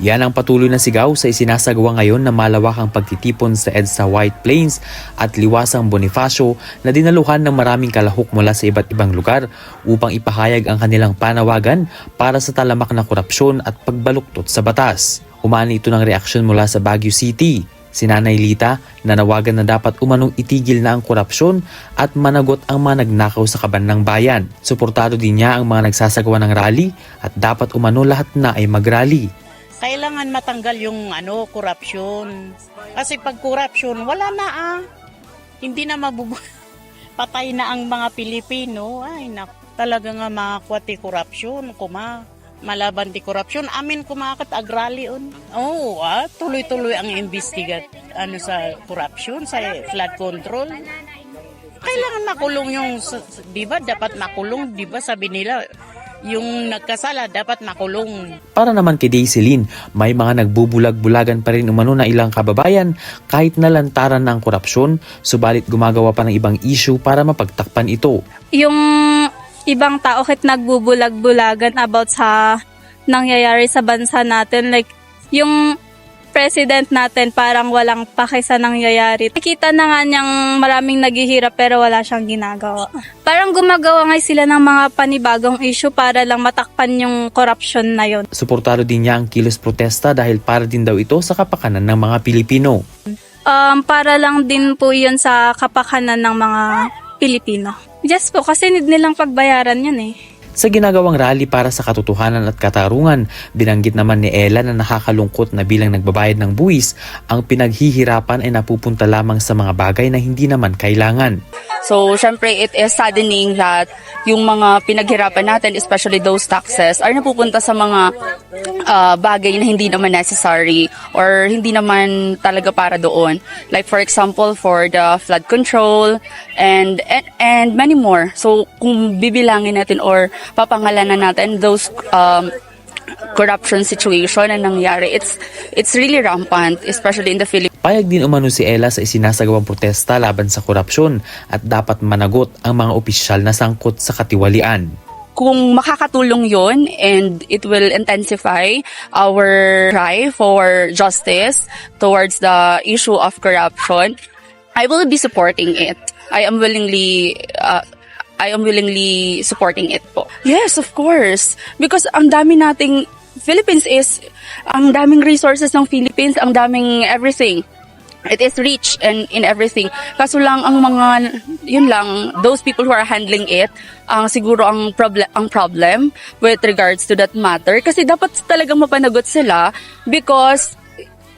Yan ang patuloy na sigaw sa isinasagawa ngayon na malawakang pagtitipon sa EDSA White Plains at Liwasang Bonifacio na dinaluhan ng maraming kalahok mula sa iba't ibang lugar upang ipahayag ang kanilang panawagan para sa talamak na korupsyon at pagbaluktot sa batas. Umani ito ng reaksyon mula sa Baguio City. Si Nanay Lita nanawagan na dapat umanong itigil na ang korupsyon at managot ang mga nagnakaw sa kaban ng bayan. Suportado din niya ang mga nagsasagawa ng rally at dapat umano lahat na ay mag-rally. Kailangan matanggal yung korupsyon. Kasi pag korupsyon, wala na Hindi na patay na ang mga Pilipino. Ay, talaga nga makakwati korupsyon. Malaban di korupsyon. Amin kumakat agrali on. Tuloy-tuloy ang investigat sa korupsyon, sa flood control. Kailangan makulong yung, di ba, dapat makulong, di ba, sabi nila, yung nagkasala dapat makulong. Para naman kay Daisy Lynn, may mga nagbubulag-bulagan pa rin umano na ilang kababayan kahit nalantaran na ang korupsyon, subalit gumagawa pa ng ibang issue para mapagtakpan ito. Yung ibang tao kahit nagbubulag-bulagan about sa nangyayari sa bansa natin, like yung president natin parang walang pake sa nangyayari. Nakita na nga niyang maraming naghihirap pero wala siyang ginagawa. Parang gumagawa nga sila ng mga panibagong issue para lang matakpan yung corruption na yon. Suportado din niya ang kilos protesta dahil para din daw ito sa kapakanan ng mga Pilipino. Para lang din po yun sa kapakanan ng mga Pilipino. Yes po, kasi need nilang pagbayaran yun eh. Sa ginagawang rally para sa katotohanan at katarungan, binanggit naman ni Ella na nakakalungkot na bilang nagbabayad ng buwis, ang pinaghihirapan ay napupunta lamang sa mga bagay na hindi naman kailangan. So, syempre, it is saddening that yung mga pinaghirapan natin, especially those taxes, are napupunta sa mga bagay na hindi naman necessary or hindi naman talaga para doon. Like, for example, for the flood control and many more. So, kung bibilangin natin or papangalanan natin those corruption situation na nangyari, it's really rampant, especially in the Philippines. Payag din umano si Ella sa isinasagawang protesta laban sa korupsyon at dapat managot ang mga opisyal na sangkot sa katiwalian. Kung makakatulong yon and it will intensify our cry for justice towards the issue of corruption, I will be supporting it. I am willingly supporting it po. Yes, of course. Because ang dami nating ang daming resources ng Philippines, ang daming everything. It is rich and in everything. Kaso lang those people who are handling it, siguro ang problem with regards to that matter. Kasi dapat talagang mapanagot sila because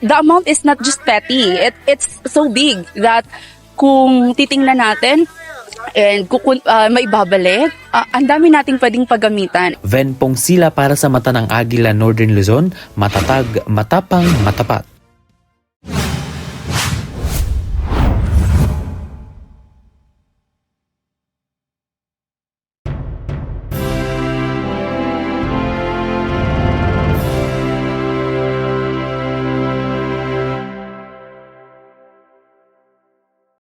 the amount is not just petty. It's so big that kung titingnan natin, and may babalik, ang dami nating pwedeng paggamitan. Ven Pong Sila para sa Mata ng Agila, Northern Luzon, matatag, matapang, matapat.